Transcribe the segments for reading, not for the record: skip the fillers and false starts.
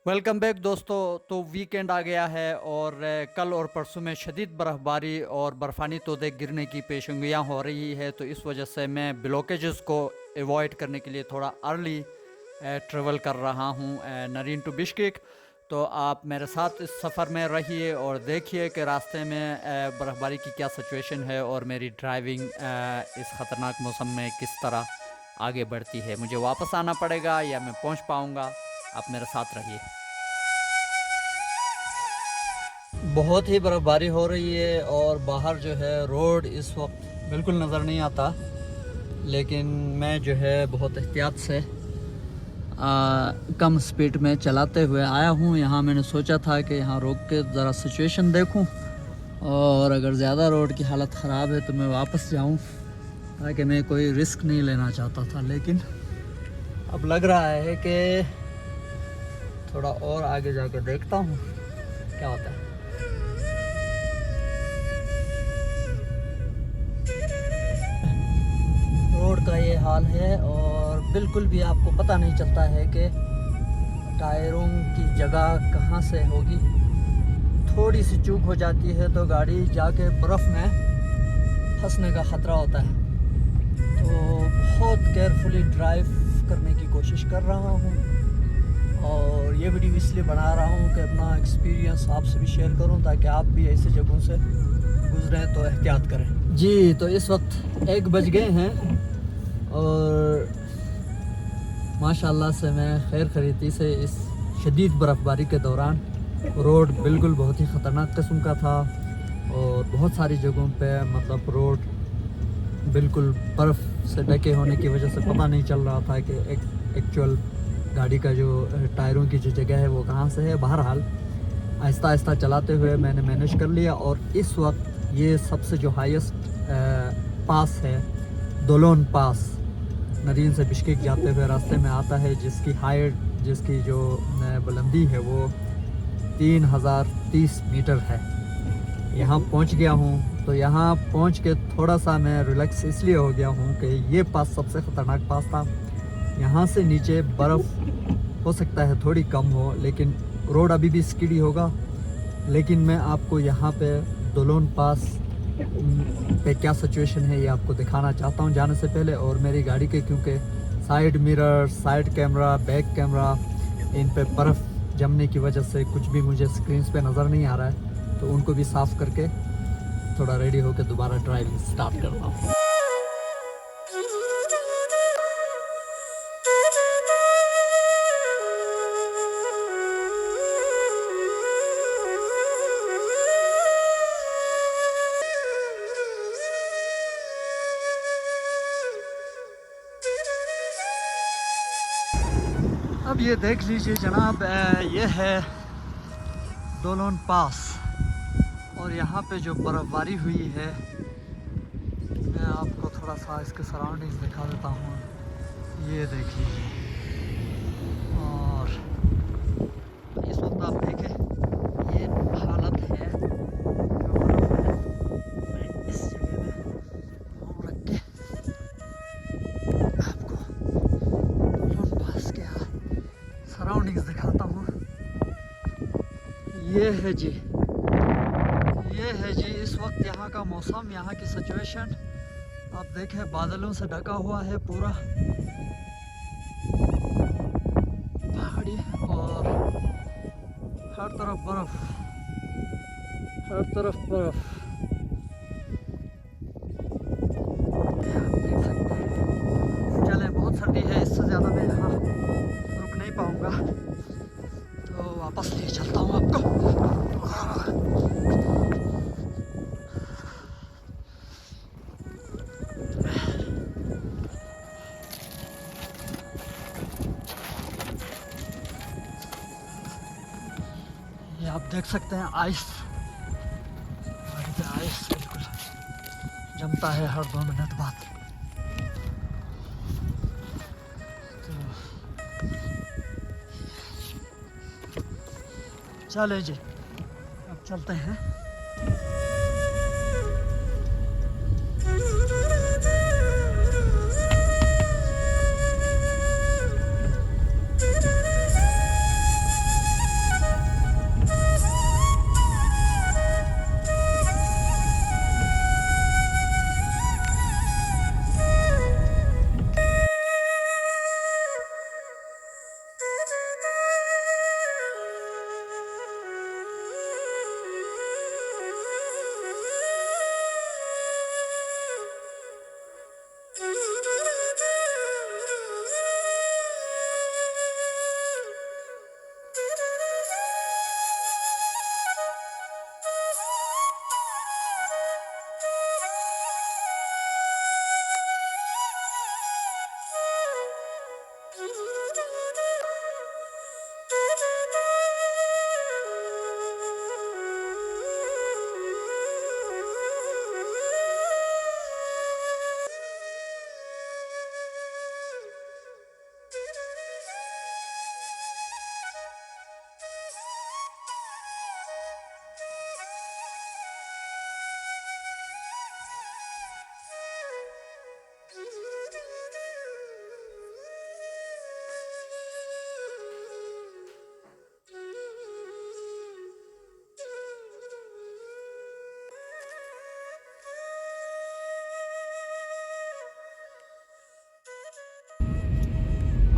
Welcome back दोस्तों। तो weekend आ गया है और कल और परसों में शदीद बर्फ़बारी और बर्फ़ानी तोदे गिरने की पेशंगियाँ हो रही है। तो इस वजह से मैं ब्लॉकेजेस को एवॉइड करने के लिए थोड़ा अर्ली ट्रेवल कर रहा हूँ नरीन टू बिश्केक। तो आप मेरे साथ इस सफ़र में रहिए और देखिए कि रास्ते में बर्फ़बारी की क्या सिचुएशन है और मेरी ड्राइविंग इस ख़तरनाक मौसम में किस तरह आगे बढ़ती है। मुझे वापस आना पड़ेगा या मैं पहुँच पाऊँगा। आप मेरे साथ रहिए। बहुत ही बर्फ़बारी हो रही है और बाहर जो है रोड इस वक्त बिल्कुल नज़र नहीं आता, लेकिन मैं जो है बहुत एहतियात से कम स्पीड में चलाते हुए आया हूँ। यहाँ मैंने सोचा था कि यहाँ रोक के ज़रा सिचुएशन देखूँ और अगर ज़्यादा रोड की हालत ख़राब है तो मैं वापस जाऊँ, ताकि मैं कोई रिस्क नहीं लेना चाहता था। लेकिन अब लग रहा है कि थोड़ा और आगे जाके देखता हूँ क्या होता है। रोड का ये हाल है और बिल्कुल भी आपको पता नहीं चलता है कि टायरों की जगह कहाँ से होगी। थोड़ी सी चूक हो जाती है तो गाड़ी जाके बर्फ़ में फंसने का ख़तरा होता है। तो बहुत केयरफुली ड्राइव करने की कोशिश कर रहा हूँ और ये वीडियो इसलिए बना रहा हूँ कि अपना एक्सपीरियंस आपसे भी शेयर करूँ, ताकि आप भी ऐसे जगहों से गुजरें तो एहतियात करें। जी, तो इस वक्त 1 बज गए हैं और माशाल्लाह से मैं खैर खरीदी से इस शदीद बर्फ़बारी के दौरान रोड बिल्कुल बहुत ही ख़तरनाक किस्म का था और बहुत सारी जगहों पे मतलब रोड बिल्कुल बर्फ़ से ढके होने की वजह से पता नहीं चल रहा था कि एक्चुअल गाड़ी का जो टायरों की जो जगह है वो कहाँ से है। बहरहाल आहिस्ता आहिस्ता चलाते हुए मैंने मैनेज कर लिया और इस वक्त ये सबसे जो हाईएस्ट पास है दोलोन पास, नरीन से बिश्केक जाते हुए रास्ते में आता है, जिसकी हाइट जिसकी जो बुलंदी है वो 3030 मीटर है। यहाँ पहुँच गया हूँ। तो यहाँ पहुँच के थोड़ा सा मैं रिलैक्स इसलिए हो गया हूँ कि ये पास सबसे ख़तरनाक पास था। यहाँ से नीचे बर्फ़ हो सकता है थोड़ी कम हो, लेकिन रोड अभी भी स्किडी होगा। लेकिन मैं आपको यहाँ पे दोलोन पास पे क्या सिचुएशन है ये आपको दिखाना चाहता हूँ जाने से पहले। और मेरी गाड़ी के क्योंकि side mirror, side camera, back camera, इन पे बर्फ़ जमने की वजह से कुछ भी मुझे स्क्रीन पे नज़र नहीं आ रहा है, तो उनको भी साफ़ करके थोड़ा रेडी होकर दोबारा ड्राइविंग स्टार्ट करता हूँ। अब ये देख लीजिए जनाब, ये है दोलोन पास और यहाँ पे जो बर्फ़बारी हुई है, मैं आपको थोड़ा सा इसके सराउंडिंग्स दिखा देता हूँ। ये देख लीजिए और इस वक्त आप देखें ये हालत है जो बर्फ़ है। मैं इस जगह में घूम रख के आपको दोलोन पास के सराउंडिंग्स दिखाता हूँ। ये है जी, ये है जी इस वक्त यहाँ का मौसम, यहाँ की सिचुएशन। आप देखें बादलों से ढका हुआ है पूरा पहाड़ी और हर तरफ बर्फ, हर तरफ बर्फ। आप देख सकते हैं। चले, बहुत सर्दी है, इससे ज़्यादा मैं यहाँ रुक नहीं पाऊँगा, तो वापस ले चलता हूँ आपको। ये आप देख सकते हैं आइस, गाड़ी पे आइस बिल्कुल जमता है हर 2 मिनट बाद। तो चले जी, अब चलते हैं।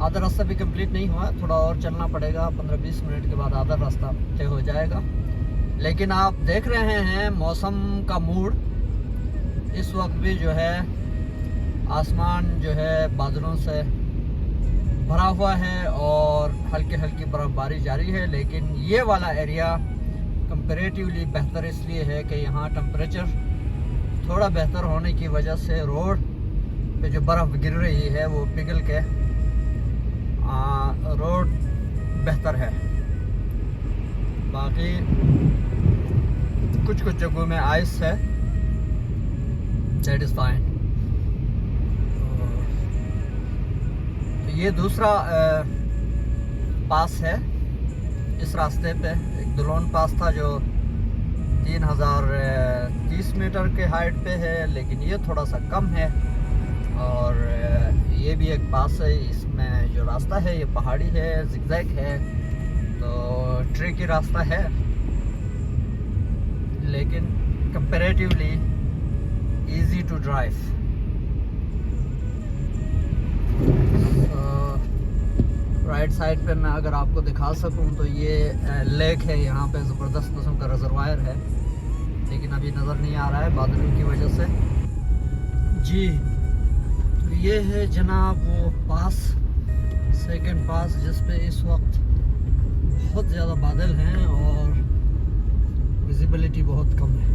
आधा रास्ता भी कंप्लीट नहीं हुआ, थोड़ा और चलना पड़ेगा। 15-20 मिनट के बाद आधा रास्ता तय हो जाएगा। लेकिन आप देख रहे हैं मौसम का मूड इस वक्त भी जो है, आसमान जो है बादलों से भरा हुआ है और हल्की हल्की बर्फ़बारी जारी है। लेकिन ये वाला एरिया कंपैरेटिवली बेहतर इसलिए है कि यहाँ टेम्परेचर थोड़ा बेहतर होने की वजह से रोड पे जो बर्फ़ गिर रही है वो पिघल के रोड बेहतर है। बाकी कुछ कुछ जगहों में आइस है, दैट इज़ फाइन। तो ये दूसरा पास है इस रास्ते पे। एक दुलोन पास था जो 3030 मीटर के हाइट पे है, लेकिन ये थोड़ा सा कम है। और ये भी एक पास है, इसमें जो रास्ता है ये पहाड़ी है, जिगजैग है, तो ट्रिकी रास्ता है, लेकिन comparatively easy to drive. Right side पे मैं अगर आपको दिखा सकूं तो ये लेक है, यहाँ पे ज़बरदस्त किस्म का रिजर्वायर है, लेकिन अभी नज़र नहीं आ रहा है बादलों की वजह से। जी, ये है जनाब वो पास, सेकंड पास, जिस पे इस वक्त बहुत ज़्यादा बादल हैं और विजिबिलिटी बहुत कम है।